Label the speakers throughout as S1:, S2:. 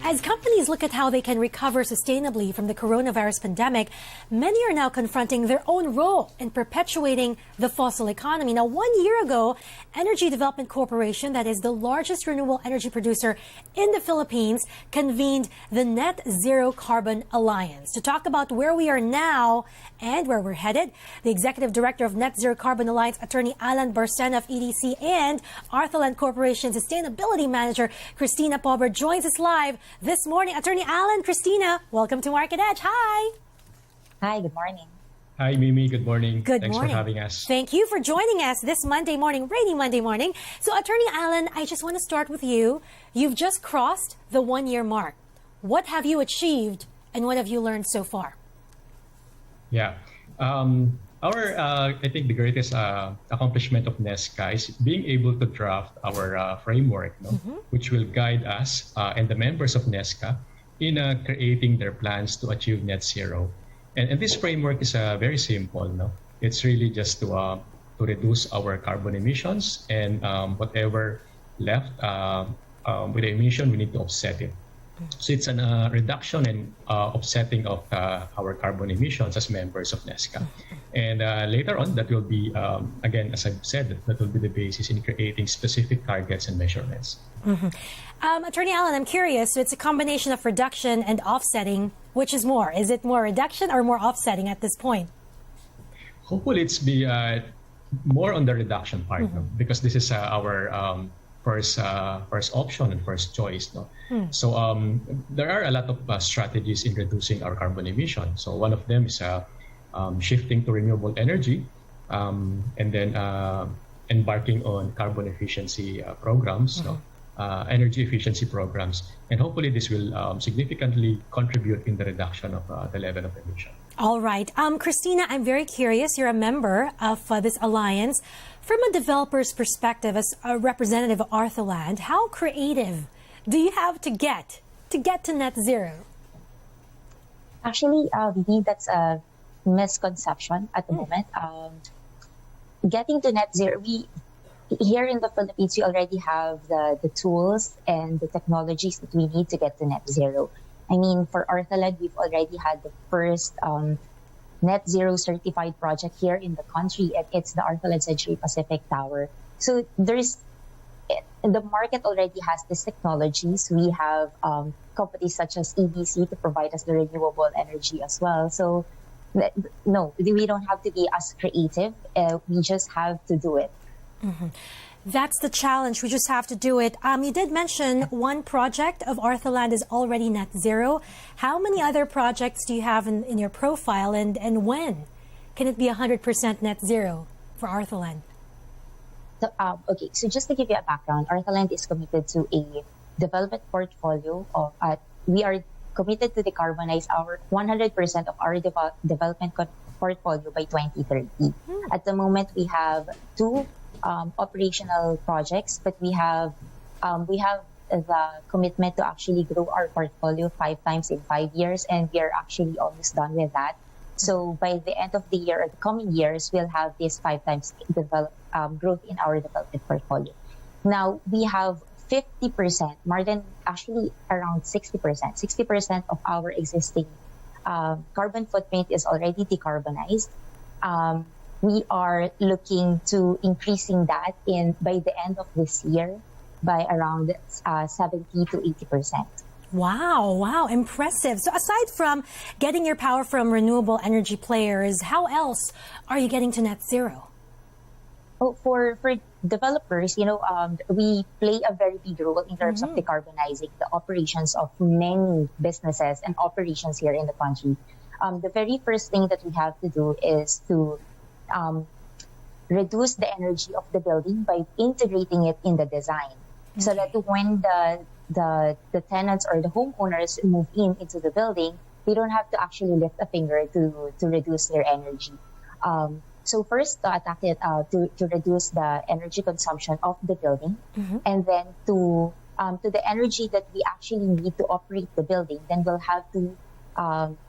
S1: As companies look at how they can recover sustainably from the coronavirus pandemic, many are now confronting their own role in perpetuating the fossil economy. Now, 1 year ago, Energy Development Corporation, that is the largest renewable energy producer in the Philippines, convened the Net Zero Carbon Alliance. To talk about where we are now and where we're headed, the Executive Director of Net Zero Carbon Alliance, Attorney Alan Barcena of EDC, and Arthaland Corporation Sustainability Manager Christina Pobre joins us live this morning. Attorney Alan, Christina, welcome to Market Edge. Hi.
S2: Hi, good morning.
S3: Hi, Mimi. Good morning.
S1: Thanks
S3: for having us.
S1: Thank you for joining us this Monday morning, rainy Monday morning. So, Attorney Alan, I just want to start with you. You've just crossed the 1 year mark. What have you achieved and what have you learned so far?
S3: Yeah. I think the greatest accomplishment of NZCA is being able to draft our framework, which will guide us and the members of NZCA in creating their plans to achieve net zero. And this framework is very simple. It's really just to reduce our carbon emissions, and whatever left with the emission, we need to offset it. So it's a reduction and offsetting of our carbon emissions as members of NZCA. And later on, that will be, again, as I've said, that will be the basis in creating specific targets and measurements.
S1: Attorney Alan, I'm curious. So it's a combination of reduction and offsetting. Which is more? Is it more reduction or more offsetting at this point?
S3: Hopefully, it's be more on the reduction part, because this is our first option and first choice. So there are a lot of strategies in reducing our carbon emissions. So one of them is shifting to renewable energy, and then embarking on carbon efficiency programs, energy efficiency programs. And hopefully this will significantly contribute in the reduction of the level of emission.
S1: All right. Christina, I'm very curious. You're a member of this alliance. From a developer's perspective, as a representative of Arthaland, how creative do you have to get to net zero?
S2: Actually, we think that's a misconception at the moment. Getting to net zero, here in the Philippines, we already have the tools and the technologies that we need to get to net zero. I mean, for Arthaland, we've already had the first net zero certified project here in the country, and it's the Arthaland Century Pacific Tower. So the market already has these technologies. We have companies such as EDC to provide us the renewable energy as well. So no, we don't have to be as creative. We just have to do it.
S1: That's the challenge. We just have to do it. You did mention one project of Arthaland is already net zero. How many other projects do you have in your profile, and when can it be 100% net zero for Arthaland?
S2: So, okay, so just to give you a background, Arthaland is committed to a development portfolio of, we are committed to decarbonize 100% of our development portfolio by 2030. At the moment, we have two operational projects, but we have the commitment to actually grow our portfolio 5 times in 5 years, and we are actually almost done with that. So by the end of the year or the coming years, we'll have this 5 times growth in our development portfolio. Now we have 50%, more than actually around 60% of our existing carbon footprint is already decarbonized. We are looking to increasing that by the end of this year by around 70 to 80%.
S1: Wow, impressive. So aside from getting your power from renewable energy players, how else are you getting to net zero?
S2: Oh, for developers, we play a very big role in terms of decarbonizing the operations of many businesses and operations here in the country. The very first thing that we have to do is to reduce the energy of the building by integrating it in the design, so that when the tenants or the homeowners move into the building, they don't have to actually lift a finger to reduce their energy. So first, to attack it, to reduce the energy consumption of the building, and then to the energy that we actually need to operate the building, then we'll have to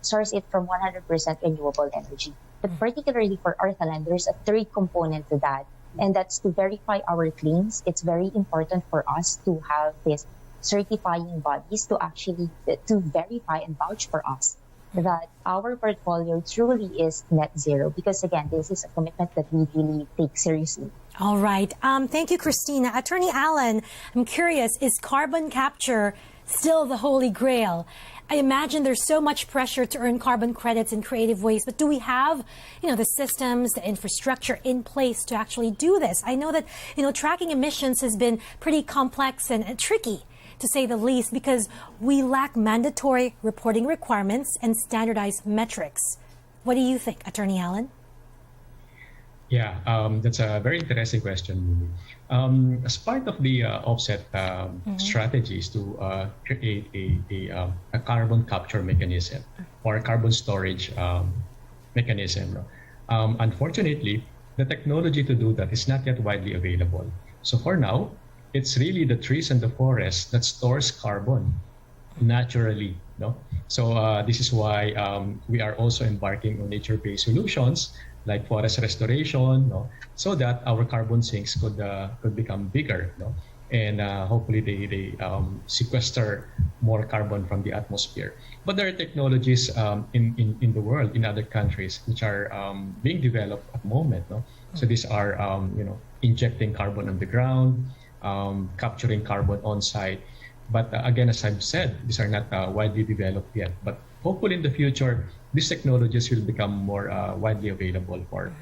S2: source it from 100% renewable energy. But particularly for Arthaland, there's a third component to that, and that's to verify our claims. It's very important for us to have this certifying bodies to actually to verify and vouch for us that our portfolio truly is net zero, because again, this is a commitment that we really take seriously.
S1: All right. Thank you, Christina. Attorney Allen, I'm curious, is carbon capture still the holy grail? I imagine there's so much pressure to earn carbon credits in creative ways, but do we have, the systems, the infrastructure in place to actually do this? I know that, tracking emissions has been pretty complex and tricky, to say the least, because we lack mandatory reporting requirements and standardized metrics. What do you think, Attorney Allen?
S3: Yeah, that's a very interesting question. As part of the offset strategies to create a carbon capture mechanism or a carbon storage mechanism, unfortunately, the technology to do that is not yet widely available. So for now, it's really the trees and the forest that stores carbon naturally. So this is why we are also embarking on nature-based solutions like forest restoration, so that our carbon sinks could become bigger, and hopefully they sequester more carbon from the atmosphere. But there are technologies in the world, in other countries, which are being developed at the moment. So these are injecting carbon on the ground, capturing carbon on site. But again, as I've said, these are not widely developed yet. But hopefully in the future, these technologies will become more widely available for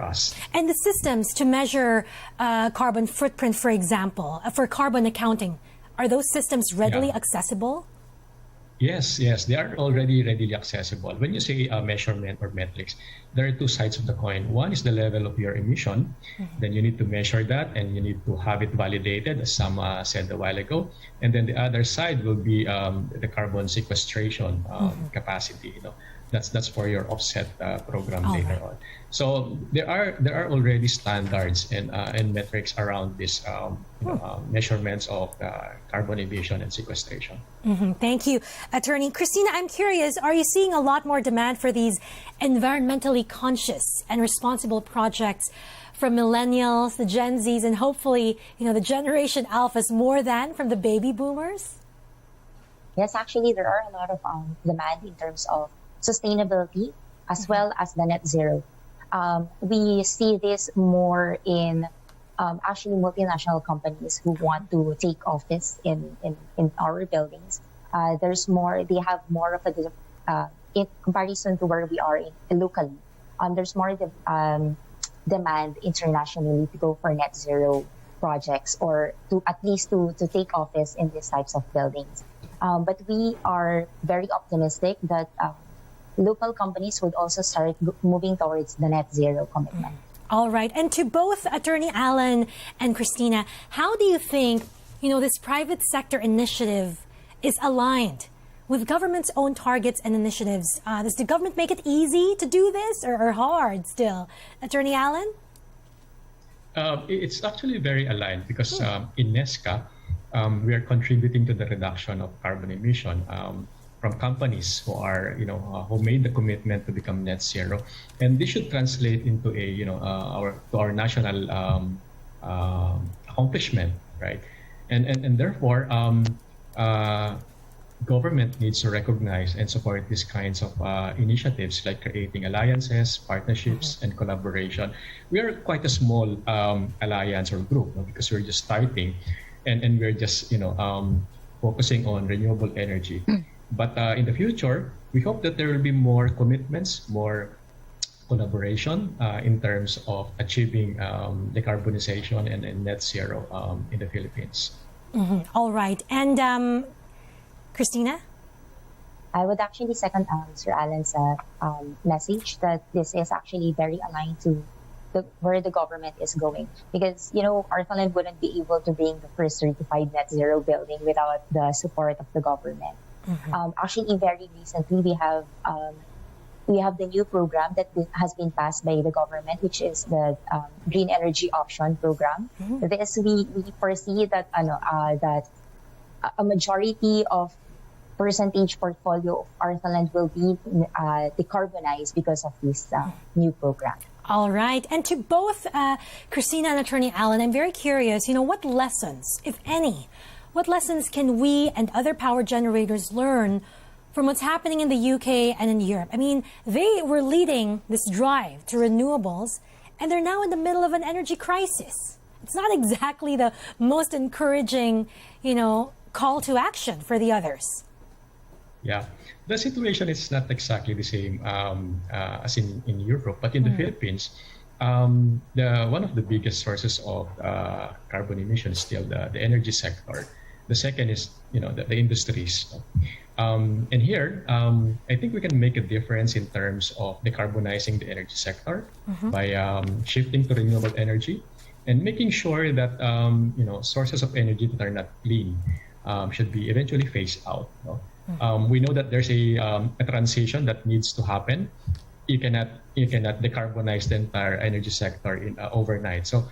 S3: us.
S1: And the systems to measure carbon footprint, for example, for carbon accounting, are those systems readily accessible?
S3: Yes, they are already readily accessible. When you say measurement or metrics, there are two sides of the coin. One is the level of your emission. Then you need to measure that and you need to have it validated, as Sam said a while ago. And then the other side will be the carbon sequestration capacity. That's for your offset program later on. So there are already standards and metrics around this measurements of carbon emission and sequestration.
S1: Thank you, Attorney. Christina, I'm curious, are you seeing a lot more demand for these environmentally conscious and responsible projects from millennials, the Gen Zs, and hopefully, the Generation Alphas more than from the baby boomers?
S2: Yes, actually, there are a lot of demand in terms of sustainability as well as the net zero. We see this more in actually multinational companies who want to take office in our buildings. They have more of a, in comparison to where we are locally, there's more demand internationally to go for net zero projects, or to at least to take office in these types of buildings. But we are very optimistic that local companies would also start moving towards the net zero commitment.
S1: All right. And to both Attorney Allen and Christina, how do you think, this private sector initiative is aligned with government's own targets and initiatives? Does the government make it easy to do this or hard still? Attorney Allen?
S3: It's actually very aligned because in NZCA, we are contributing to the reduction of carbon emission from companies who are, who made the commitment to become net zero, and this should translate into our national accomplishment, right? And therefore, government needs to recognize and support these kinds of initiatives, like creating alliances, partnerships, and collaboration. We are quite a small alliance or group, because we're just starting, and we're just focusing on renewable energy. But in the future, we hope that there will be more commitments, more collaboration in terms of achieving decarbonization and net zero in the Philippines.
S2: All right. And Christina? I would actually second Sir Allen's message that this is actually very aligned to where the government is going. Because, Arthaland wouldn't be able to bring the first certified net zero building without the support of the government. Actually, very recently, we have the new program that has been passed by the government, which is the Green Energy Option Program. This we foresee that that a majority of percentage portfolio of Arthaland will be decarbonized because of this new program.
S1: All right. And to both Christina and Attorney Allen, I'm very curious, what lessons, if any, What lessons can we and other power generators learn from what's happening in the UK and in Europe? I mean, they were leading this drive to renewables, and they're now in the middle of an energy crisis. It's not exactly the most encouraging, call to action for the others.
S3: Yeah, the situation is not exactly the same as in Europe, but in the Philippines, one of the biggest sources of carbon emissions is still the energy sector. The second is, the industries. And here, I think we can make a difference in terms of decarbonizing the energy sector by shifting to renewable energy and making sure that, sources of energy that are not clean should be eventually phased out. We know that there's a transition that needs to happen. You cannot decarbonize the entire energy sector in overnight. So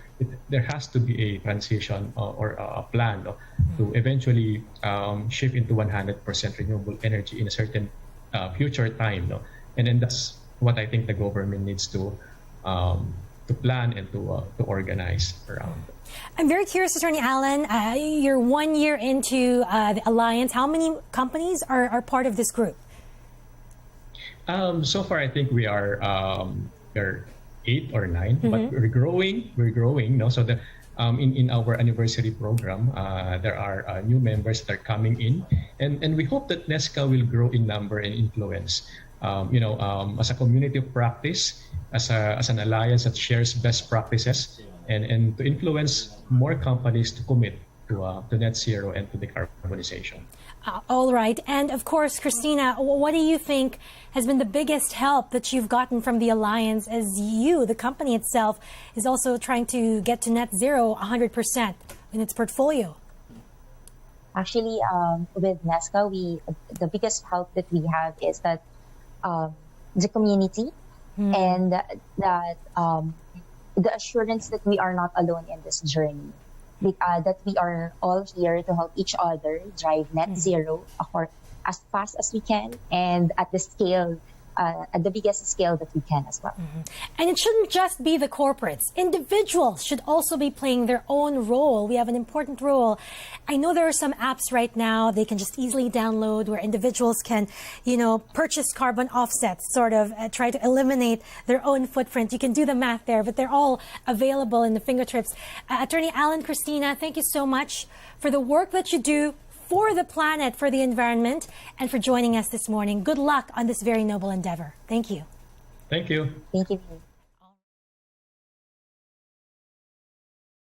S3: there has to be a transition or a plan to eventually shift into 100% renewable energy in a certain future time. And then that's what I think the government needs to plan and to organize around.
S1: I'm very curious, Attorney Allen, you're 1 year into the Alliance. How many companies are part of this group?
S3: So far, I think we are 8 or 9, but we're growing. So in our anniversary program, there are new members that are coming in, and we hope that NZCA will grow in number and influence. As a community of practice, as an alliance that shares best practices, and to influence more companies to commit to net zero and to decarbonization.
S1: All right. And of course, Christina, what do you think has been the biggest help that you've gotten from the Alliance as you, the company itself, is also trying to get to net zero 100% in its portfolio?
S2: Actually, with NZCA, the biggest help that we have is that the community and that the assurance that we are not alone in this journey. That we are all here to help each other drive net zero as fast as we can and at the scale, at the biggest scale that we can as well.
S1: And it shouldn't just be the corporates. Individuals should also be playing their own role. We have an important role. I know there are some apps right now they can just easily download where individuals can, purchase carbon offsets, sort of try to eliminate their own footprint. You can do the math there, but they're all available in the fingertips. Attorney Allen, Christina, thank you so much for the work that you do for the planet, for the environment, and for joining us this morning. Good luck on this very noble endeavor. Thank you.
S3: Thank you.
S2: Thank you.